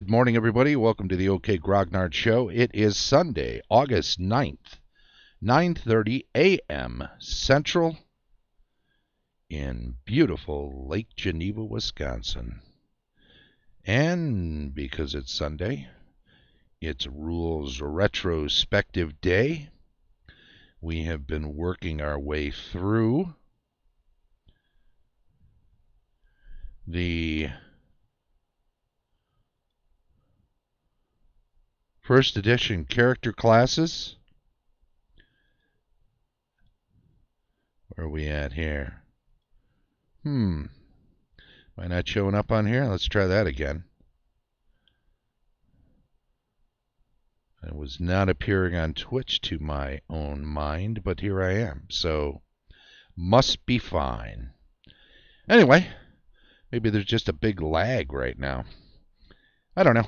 Good morning, everybody. Welcome to the OK Grognard Show. It is Sunday, August 9th, 9:30 a.m. Central in beautiful Lake Geneva, Wisconsin. And because it's Sunday, it's Rules Retrospective Day. We have been working our way through the first edition character classes. Where are we at here? Am I not showing up on here? Let's try that again. I was not appearing on Twitch to my own mind, but here I am. So, must be fine. Anyway, maybe there's just a big lag right now. I don't know.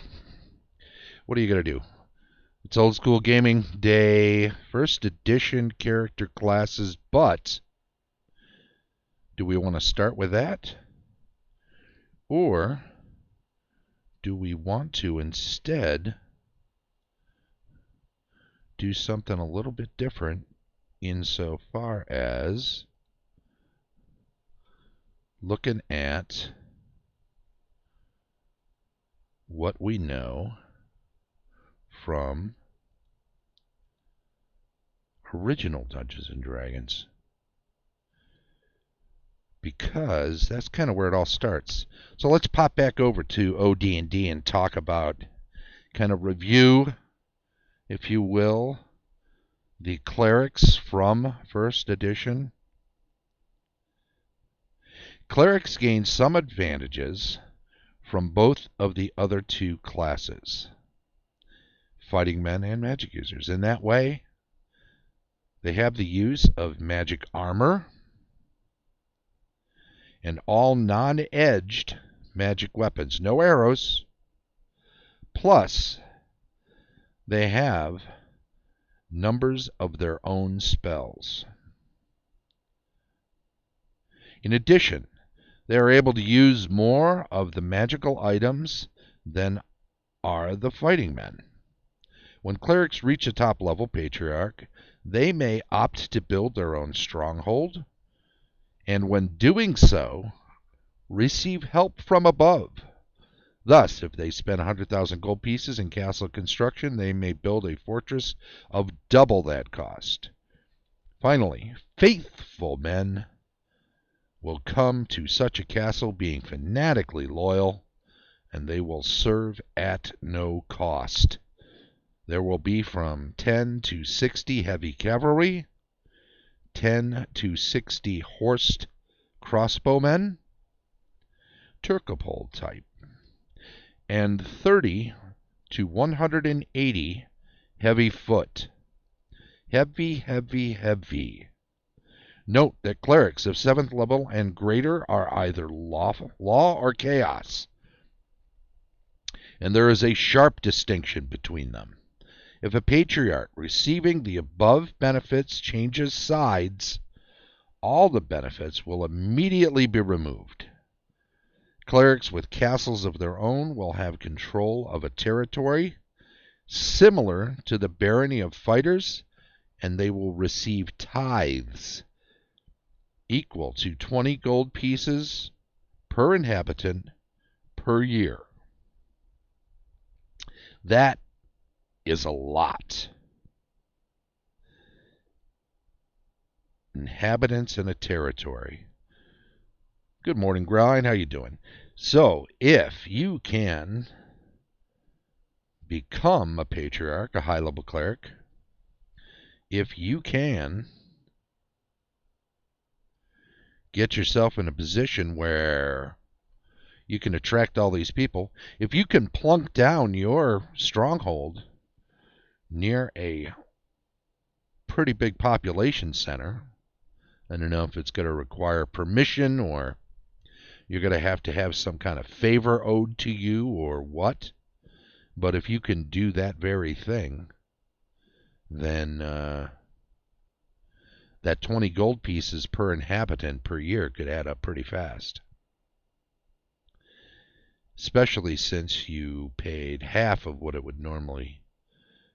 What are you going to do? It's Old School Gaming Day, first edition character classes, but do we want to start with that? Or do we want to instead do something a little bit different insofar as looking at what we know from original Dungeons & Dragons? Because that's kind of where it all starts. So let's pop back over to OD&D and talk about, kind of review, if you will, the Clerics from first edition. Clerics gain some advantages from both of the other two classes, fighting men and magic users. In that way, they have the use of magic armor and all non-edged magic weapons, no arrows, plus they have numbers of their own spells. In addition, they are able to use more of the magical items than are the fighting men. When clerics reach a top-level patriarch, they may opt to build their own stronghold, and when doing so, receive help from above. Thus, if they spend 100,000 gold pieces in castle construction, they may build a fortress of double that cost. Finally, faithful men will come to such a castle being fanatically loyal, and they will serve at no cost. There will be from 10 to 60 heavy cavalry, 10 to 60 horsed crossbowmen, Turcopole type, and 30 to 180 heavy foot. Heavy. Note that clerics of 7th level and greater are either law or chaos, and there is a sharp distinction between them. If a patriarch receiving the above benefits changes sides, all the benefits will immediately be removed. Clerics with castles of their own will have control of a territory similar to the barony of fighters, and they will receive tithes equal to 20 gold pieces per inhabitant per year. That is a lot. Inhabitants in a territory. Good morning, Grind. How you doing? So, if you can become a patriarch, a high-level cleric, if you can get yourself in a position where you can attract all these people, if you can plunk down your stronghold near a pretty big population center, I don't know if it's going to require permission or you're going to have some kind of favor owed to you or what, but if you can do that very thing, then that 20 gold pieces per inhabitant per year could add up pretty fast. especially since you paid half of what it would normally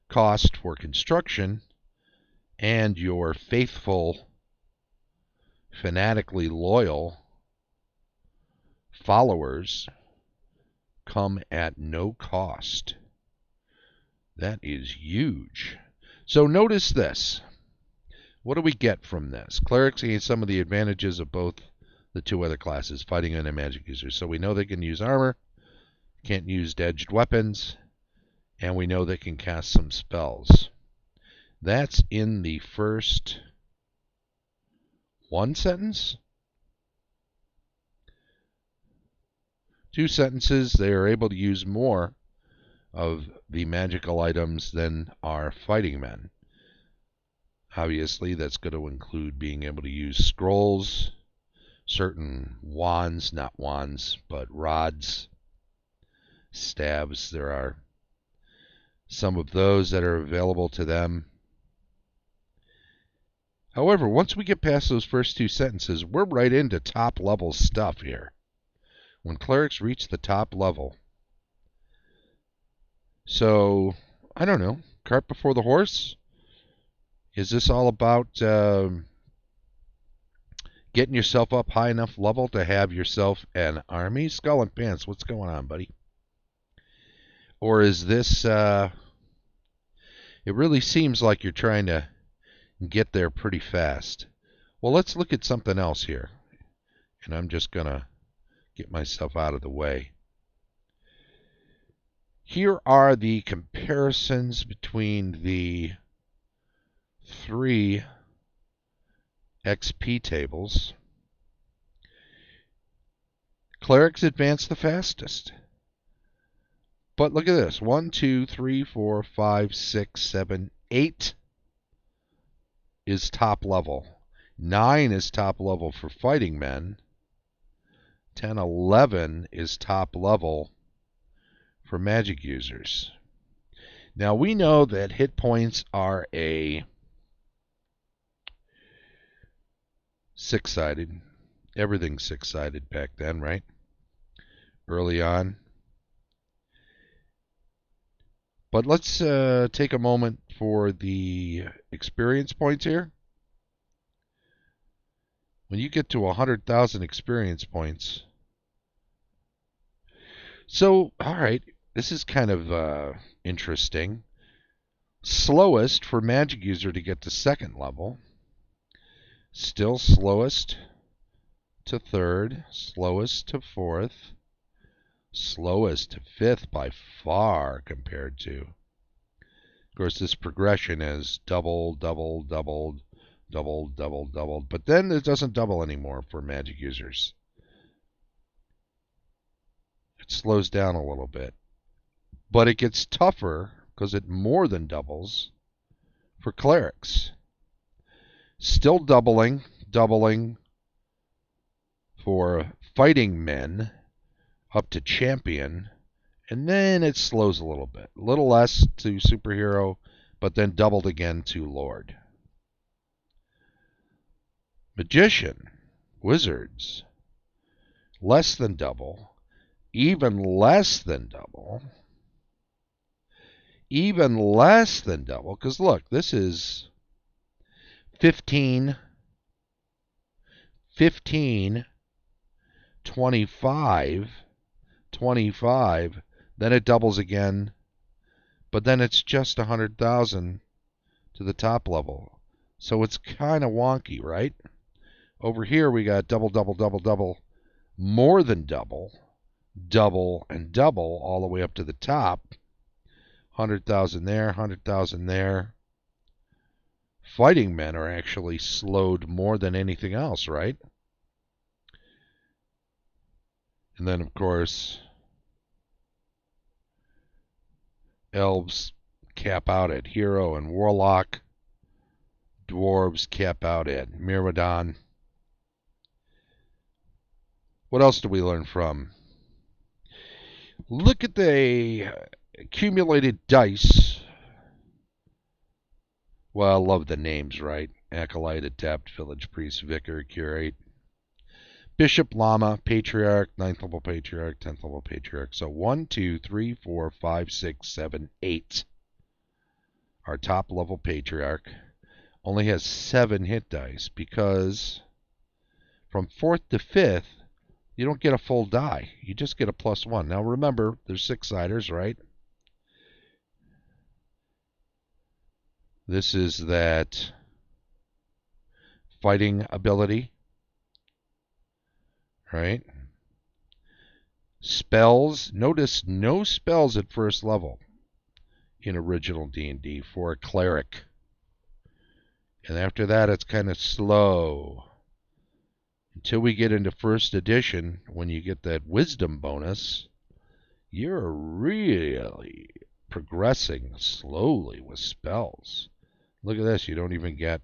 cost for construction, and your faithful, fanatically loyal followers come at no cost. That is huge. So notice this. What do we get from this? Clerics gain some of the advantages of both the two other classes, fighting and magic users. So we know they can use armor, can't use edged weapons, and we know they can cast some spells. That's in the first one sentence. 2 sentences, they are able to use more of the magical items than our fighting men. Obviously, that's going to include being able to use scrolls, certain wands, not wands, but rods, staves. There are some of those that are available to them. However, once we get past those first 2 sentences, we're right into top level stuff here. When clerics reach the top level. So, I don't know, cart before the horse? Is this all about getting yourself up high enough level to have yourself an army? Skull and Pants, what's going on, buddy? Or is this, it really seems like you're trying to get there pretty fast. Well, let's look at something else here. And I'm just going to get myself out of the way. Here are the comparisons between the 3 XP tables. Clerics advance the fastest. But look at this. 1, 2, 3, 4, 5, 6, 7, 8 is top level. 9 is top level for fighting men. 10, 11 is top level for magic users. Now we know that hit points are a 6-sided. Everything's 6-sided back then, right? Early on. But let's take a moment for the experience points here. When you get to 100,000 experience points. So, all right, this is kind of interesting. Slowest for magic user to get to 2nd level. Still slowest to 3rd, slowest to 4th, slowest to 5th by far compared to. Of course, this progression is doubled, doubled, doubled, doubled, doubled, doubled. But then it doesn't double anymore for magic users. It slows down a little bit. But it gets tougher because it more than doubles for clerics. Still doubling for fighting men up to champion. And then it slows a little bit. A little less to superhero, but then doubled again to lord. Magician, wizards, less than double, even less than double, even less than double, because look, this is 15, 25, 25, then it doubles again, but then it's just 100,000 to the top level. So it's kind of wonky, right? Over here we got double, double, double, double, more than double, double, and double all the way up to the top. 100,000 there, 100,000 there. Fighting men are actually slowed more than anything else, right? And then, of course, elves cap out at hero and warlock. Dwarves cap out at Myrmidon. What else do we learn from? Look at the accumulated dice. Well, I love the names, right? Acolyte, Adept, Village Priest, Vicar, Curate. Bishop, Lama, Patriarch, 9th level Patriarch, 10th level Patriarch. So 1, 2, 3, 4, 5, 6, 7, 8. Our top level Patriarch only has 7 hit dice because from 4th to 5th, you don't get a full die. You just get a +1. Now remember, there's 6-siders, right? This is that fighting ability, right? Spells. Notice no spells at first level in original D&D for a cleric. And after that, it's kind of slow. Until we get into first edition, when you get that wisdom bonus, you're really progressing slowly with spells. Look at this. You don't even get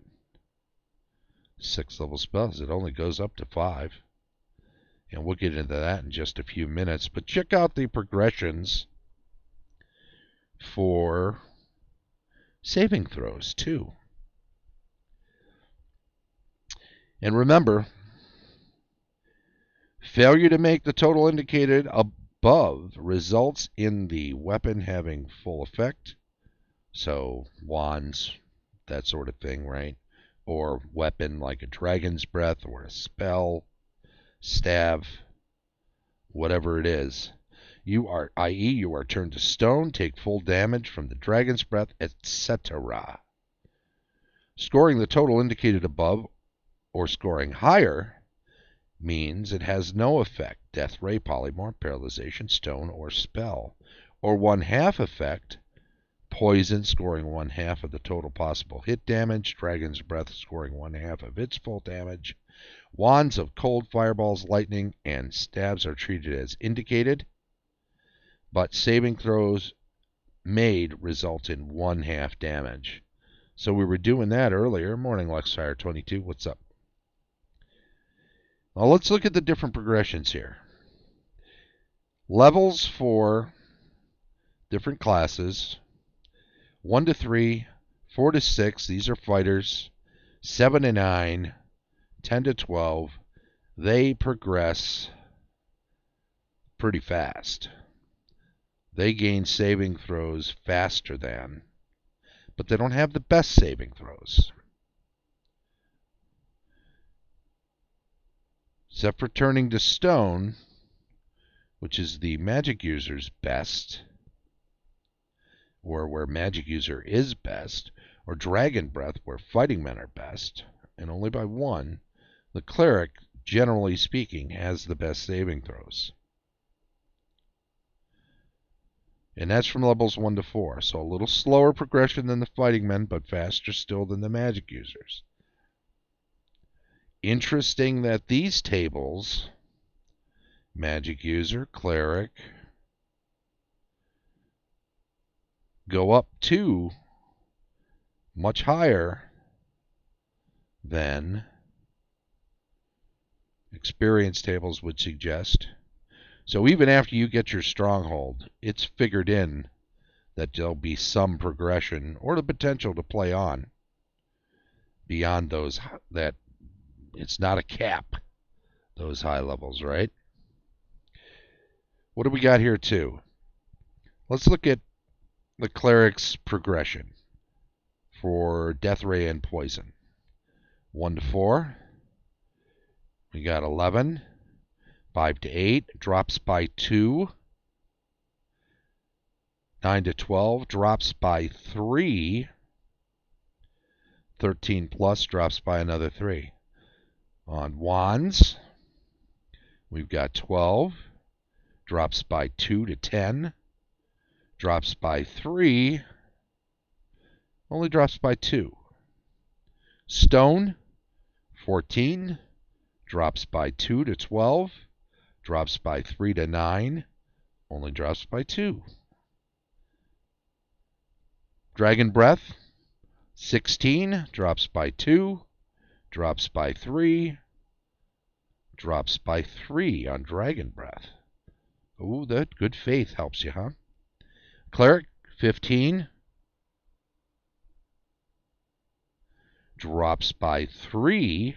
6th level spells. It only goes up to 5. And we'll get into that in just a few minutes. But check out the progressions for saving throws, too. And remember, failure to make the total indicated above results in the weapon having full effect. So, wands, that sort of thing, right? Or weapon like a dragon's breath or a spell, staff, whatever it is. I.e., you are turned to stone, take full damage from the dragon's breath, etc. Scoring the total indicated above or scoring higher means it has no effect, death ray, polymorph, paralyzation, stone, or spell. Or 1/2 effect, poison scoring 1/2 of the total possible hit damage, dragon's breath scoring 1/2 of its full damage. Wands of cold, fireballs, lightning, and stabs are treated as indicated, but saving throws made result in 1/2 damage. So we were doing that earlier. Morning, Luxfire22. What's up? Now let's look at the different progressions here. Levels for different classes. 1 to 3, 4 to 6, these are fighters. 7 to 9, 10 to 12, they progress pretty fast. They gain saving throws faster than, but they don't have the best saving throws. Except for turning to stone, which is the magic user's best, or where magic user is best, or dragon breath where fighting men are best, and only by 1, the cleric, generally speaking, has the best saving throws. And that's from levels 1 to 4, so a little slower progression than the fighting men, but faster still than the magic users. Interesting that these tables, magic user, cleric, go up to much higher than experience tables would suggest. So even after you get your stronghold, it's figured in that there'll be some progression or the potential to play on beyond those, that it's not a cap, those high levels, right? What do we got here too? Let's look at the cleric's progression for death ray and poison. 1 to 4, we got 11. 5 to 8 drops by 2. 9 to 12 drops by 3. 13 plus drops by another 3. On wands, we've got 12, drops by 2 to 10, drops by 3, only drops by 2. Stone, 14, drops by 2 to 12, drops by 3 to 9, only drops by 2. Dragon breath, 16, drops by 2, drops by 3, drops by 3 on dragon breath. Ooh, that good faith helps you, huh? Cleric, 15, drops by 3,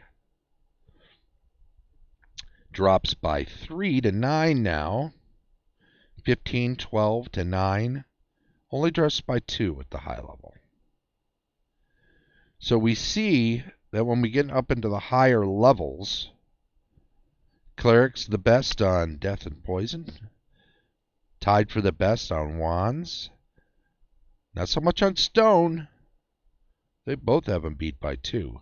drops by 3 to 9 now. 15, 12 to 9. Only drops by 2 at the high level. So we see that when we get up into the higher levels, Clerics the best on Death and Poison. Tied for the best on Wands. Not so much on Stone. They both have them beat by 2.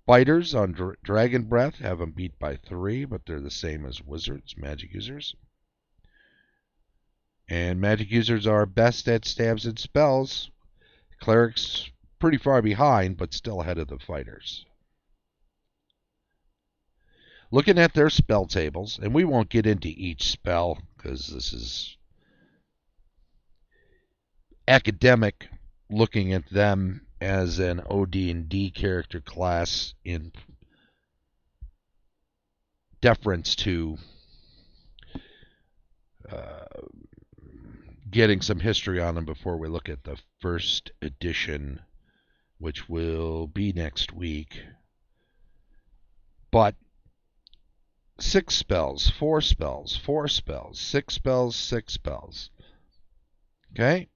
Fighters on Dragon Breath have them beat by 3, but they're the same as Wizards, Magic users. And Magic users are best at stabs and spells. Clerics pretty far behind, but still ahead of the Fighters. Looking at their spell tables, and we won't get into each spell because this is academic, looking at them as an AD&D character class in deference to getting some history on them before we look at the first edition, which will be next week. But 6 spells, 4 spells, 4 spells, 6 spells, 6 spells. Okay?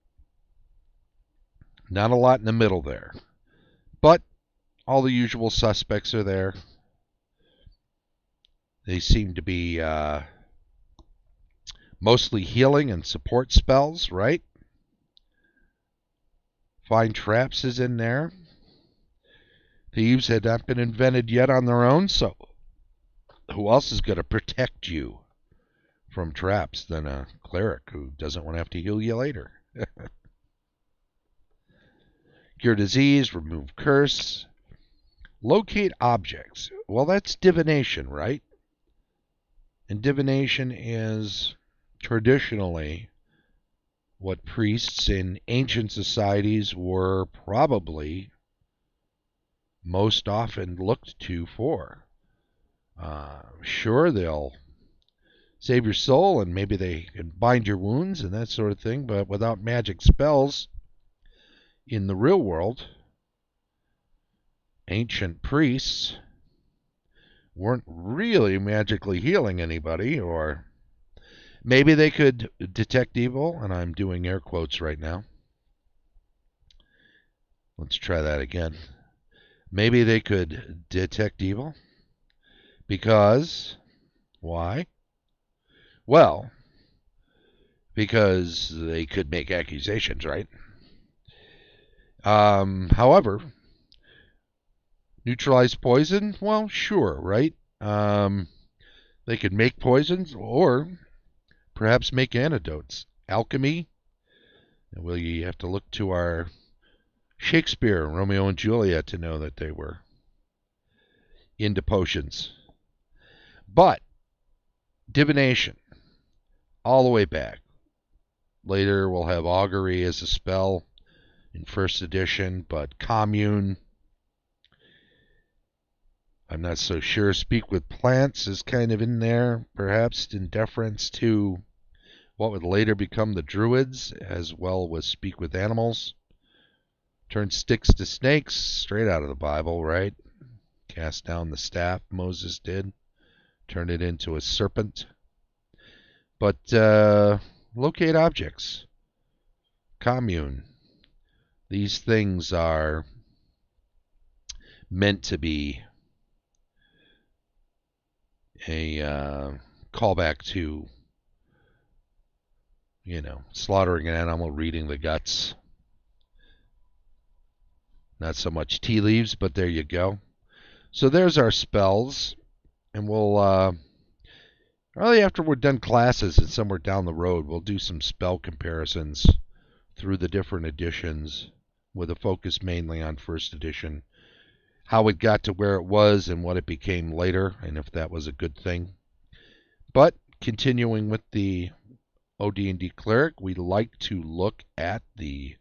Not a lot in the middle there. But all the usual suspects are there. They seem to be mostly healing and support spells, right? Find Traps is in there. Thieves had not been invented yet on their own, so who else is going to protect you from traps than a cleric who doesn't want to have to heal you later? Cure disease, remove curse, locate objects. Well, that's divination, right? And divination is traditionally what priests in ancient societies were probably most often looked to for. Sure, they'll save your soul and maybe they can bind your wounds and that sort of thing, but without magic spells in the real world, ancient priests weren't really magically healing anybody, or maybe they could detect evil, and I'm doing air quotes right now. Let's try that again. Maybe they could detect evil. Because, why? Well, because they could make accusations, right? However, neutralize poison? Well, sure, right? They could make poisons or perhaps make antidotes. Alchemy? Well, you have to look to our Shakespeare, Romeo and Juliet, to know that they were into potions. But divination, all the way back. Later we'll have augury as a spell in first edition, but commune, I'm not so sure. Speak with plants is kind of in there, perhaps in deference to what would later become the Druids, as well as speak with animals. Turn sticks to snakes, straight out of the Bible, right? Cast down the staff, Moses did. Turn it into a serpent. But locate objects. Commune. These things are meant to be a callback to, slaughtering an animal, reading the guts. Not so much tea leaves, but there you go. So there's our spells. And we'll, probably after we're done classes and somewhere down the road, we'll do some spell comparisons through the different editions with a focus mainly on first edition. How it got to where it was and what it became later, and if that was a good thing. But continuing with the AD&D Cleric, we like to look at the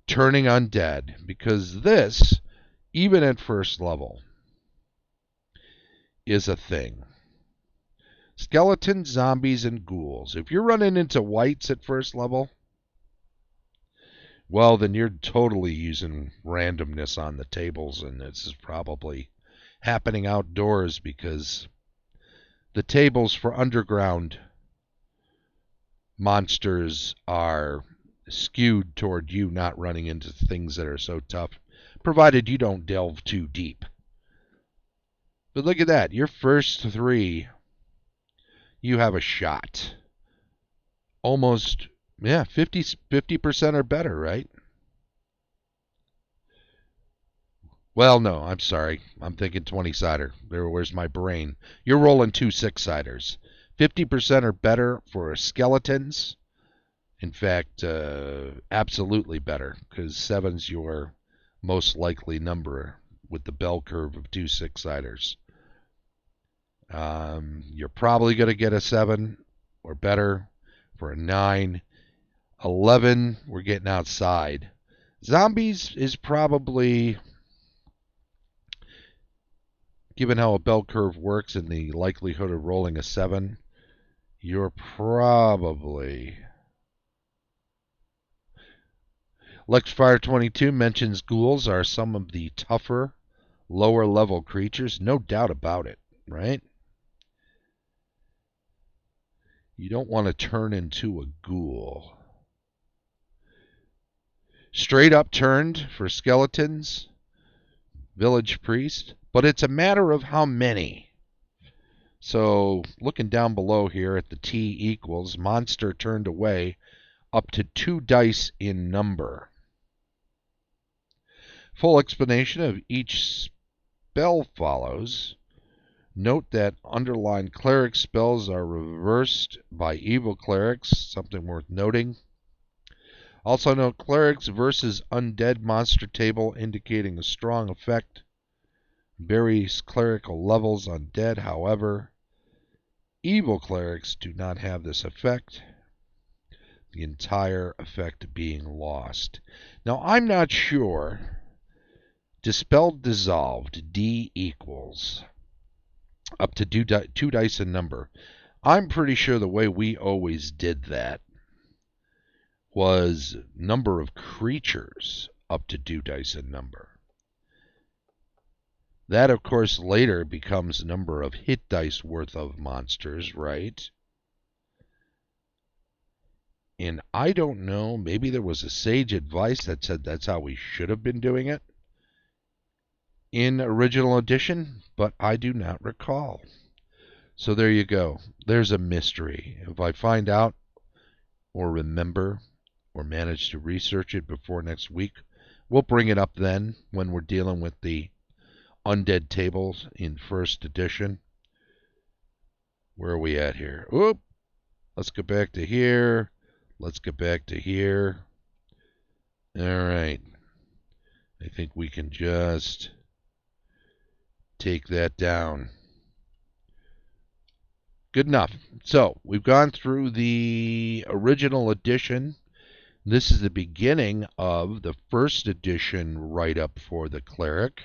turning undead, because this, even at first level, is a thing. Skeletons, zombies, and ghouls. If you're running into wights at first level, well, then you're totally using randomness on the tables, and this is probably happening outdoors because the tables for underground monsters are skewed toward you not running into things that are so tough, provided you don't delve too deep. But look at that. Your first 3, you have a shot. Almost, 50% or better, right? Well, no, I'm sorry. I'm thinking 20-sider. Where's my brain? You're rolling 2 6-siders. 50% or better for skeletons. In fact, absolutely better, because 7's your most likely number with the bell curve of 2 6-siders. You're probably going to get a 7 or better for a 9. 11, we're getting outside. Zombies is probably, given how a bell curve works and the likelihood of rolling a 7, you're probably... Lexfire 22 mentions ghouls are some of the tougher, lower-level creatures. No doubt about it, right? You don't want to turn into a ghoul. Straight up turned for skeletons, village priest, but it's a matter of how many. So looking down below here at the T equals, monster turned away, up to 2 dice in number. Full explanation of each spell follows. Note that underlined cleric spells are reversed by evil clerics, something worth noting. Also note clerics versus undead monster table indicating a strong effect. Varies clerical levels on dead, however. Evil clerics do not have this effect. The entire effect being lost. Now I'm not sure. Dispelled, dissolved, D equals. Up to 2 dice in number. I'm pretty sure the way we always did that was number of creatures up to 2 dice in number. That, of course, later becomes number of hit dice worth of monsters, right? And I don't know, maybe there was a sage advice that said that's how we should have been doing it in original edition, but I do not recall. So there you go. There's a mystery. If I find out or remember or manage to research it before next week, we'll bring it up then when we're dealing with the undead tables in first edition. Where are we at here? Oop! Let's go back to here. Let's get back to here. All right. I think we can just take that down. Good enough. So we've gone through the original edition. This is the beginning of the first edition write-up for the Cleric.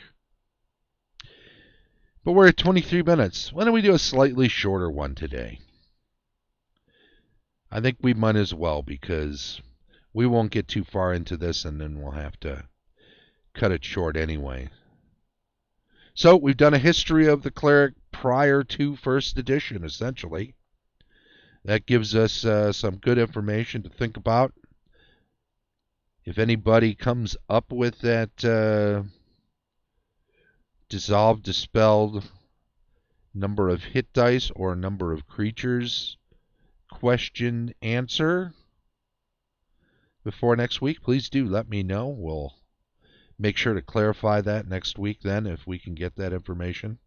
But we're at 23 minutes. Why don't we do a slightly shorter one today? I think we might as well, because we won't get too far into this and then we'll have to cut it short anyway. So we've done a history of the Cleric prior to first edition, essentially. That gives us some good information to think about. If anybody comes up with that dissolved, dispelled, number of hit dice or number of creatures question answer before next week, please do let me know. We'll make sure to clarify that next week then, if we can get that information.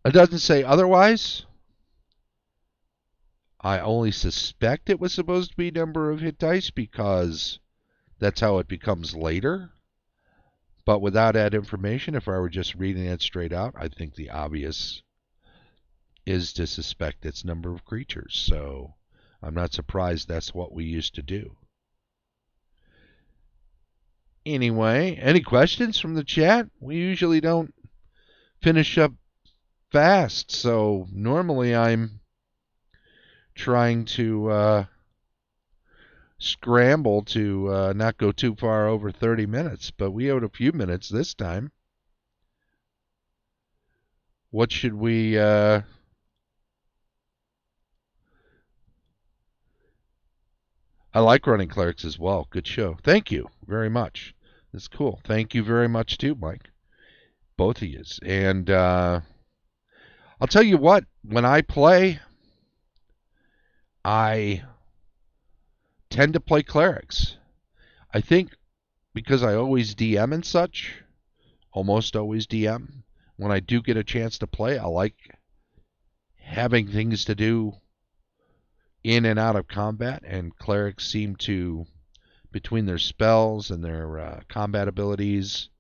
It doesn't say otherwise. I only suspect it was supposed to be number of hit dice because that's how it becomes later. But without that information, if I were just reading it straight out, I think the obvious is to suspect it's number of creatures. So I'm not surprised that's what we used to do. Anyway, any questions from the chat? We usually don't finish up fast, so normally I'm trying to scramble to not go too far over 30 minutes, but we owed a few minutes this time. What should we... I like running Clerics as well. Good show. Thank you very much. That's cool. Thank you very much too, Mike. Both of you. And I'll tell you what, when I play, I tend to play Clerics. I think because I always DM and such, almost always DM, when I do get a chance to play, I like having things to do in and out of combat, and Clerics seem to, between their spells and their combat abilities,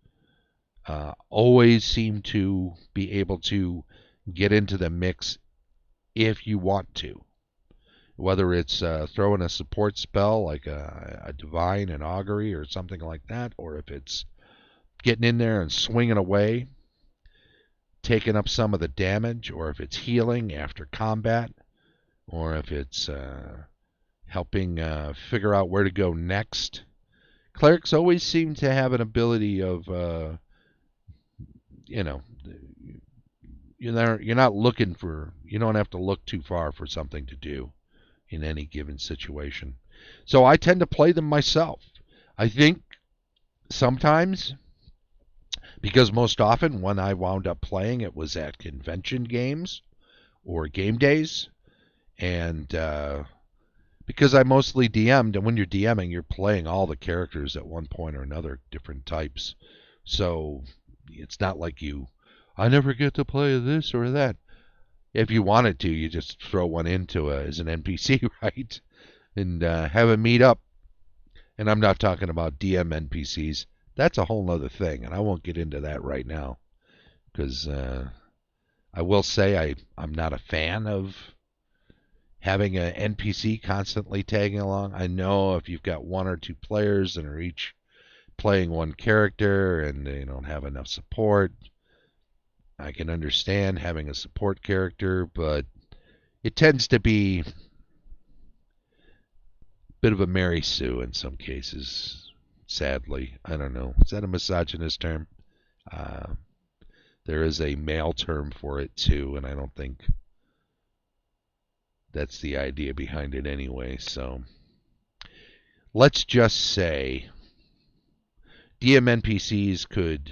always seem to be able to get into the mix if you want to. Whether it's throwing a support spell like a Divine and Augury or something like that, or if it's getting in there and swinging away, taking up some of the damage, or if it's healing after combat, or if it's helping figure out where to go next. Clerics always seem to have an ability of, you're not looking for, you don't have to look too far for something to do in any given situation. So I tend to play them myself. I think sometimes, because most often when I wound up playing, it was at convention games or game days, and because I mostly DM'd, and when you're DMing, you're playing all the characters at one point or another, different types. So it's not like I never get to play this or that. If you wanted to, you just throw one into as an NPC, right? And have a meet up. And I'm not talking about DM NPCs. That's a whole other thing, and I won't get into that right now. Because I will say I'm not a fan of having an NPC constantly tagging along. I know if you've got one or two players and are each playing one character and they don't have enough support, I can understand having a support character, but it tends to be a bit of a Mary Sue in some cases, sadly. I don't know. Is that a misogynist term? There is a male term for it too, and I don't think that's the idea behind it anyway. So let's just say DM NPCs could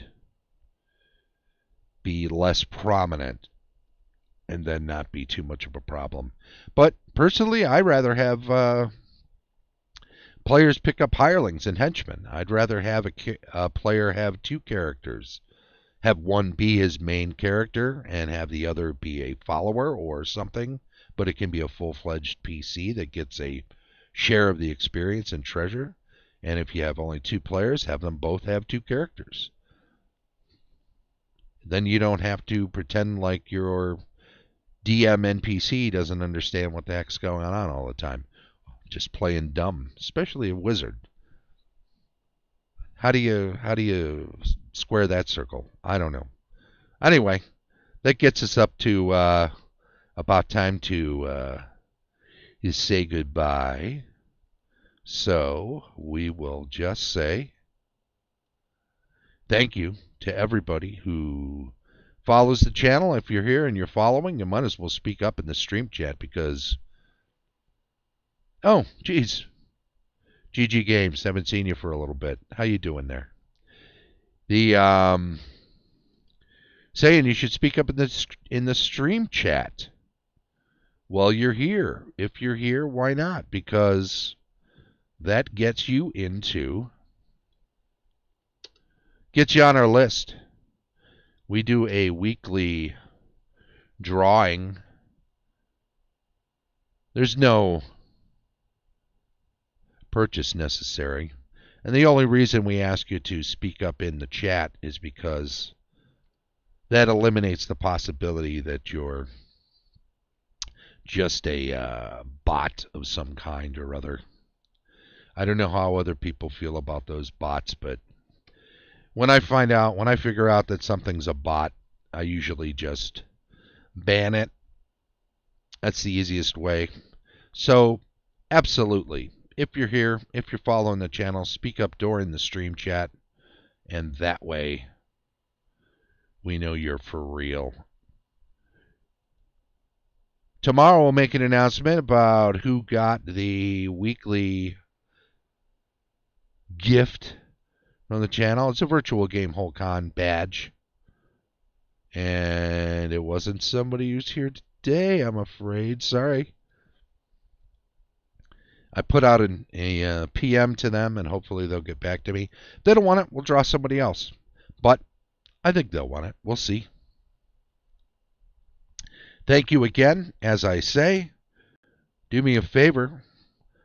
be less prominent and then not be too much of a problem. But personally, I rather have players pick up hirelings and henchmen. I'd rather have a player have two characters. Have one be his main character and have the other be a follower or something, but it can be a full-fledged PC that gets a share of the experience and treasure. And if you have only two players, have them both have two characters. Then you don't have to pretend like your DM NPC doesn't understand what the heck's going on all the time. Just playing dumb, especially a wizard. How do you square that circle? I don't know. Anyway, that gets us up to about time to say goodbye. So we will just say thank you to everybody who follows the channel. If you're here and you're following, you might as well speak up in the stream chat because, oh, geez, GG Games, haven't seen you for a little bit. How you doing there? The saying you should speak up in the stream chat. Well, you're here. If you're here, why not? Because that gets you on our list. We do a weekly drawing. There's no purchase necessary. And the only reason we ask you to speak up in the chat is because that eliminates the possibility that you're just a bot of some kind or other. I don't know how other people feel about those bots, but when I figure out that something's a bot, I usually just ban it. That's the easiest way. So, absolutely, if you're here, if you're following the channel, speak up during the stream chat, and that way we know you're for real. Tomorrow we'll make an announcement about who got the weekly gift from the channel. It's a virtual game whole con badge. And it wasn't somebody who's here today, I'm afraid. Sorry. I put out a PM to them, and hopefully they'll get back to me. If they don't want it, we'll draw somebody else. But I think they'll want it. We'll see. Thank you again. As I say, do me a favor.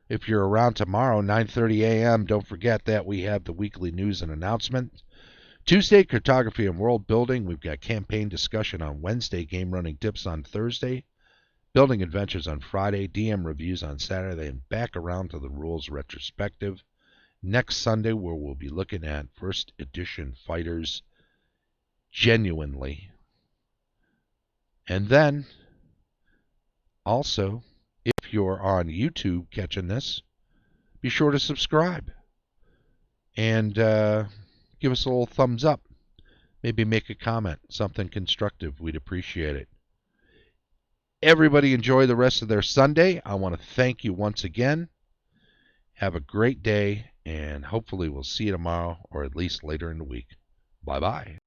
If you're around tomorrow, 9:30 a.m., don't forget that we have the weekly news and announcement. Tuesday, cartography and world building. We've got campaign discussion on Wednesday, game running tips on Thursday, building adventures on Friday, DM reviews on Saturday, and back around to the rules retrospective next Sunday, where we'll be looking at first edition fighters genuinely. And then, also, if you're on YouTube catching this, be sure to subscribe and give us a little thumbs up. Maybe make a comment, something constructive. We'd appreciate it. Everybody enjoy the rest of their Sunday. I want to thank you once again. Have a great day, and hopefully we'll see you tomorrow or at least later in the week. Bye-bye.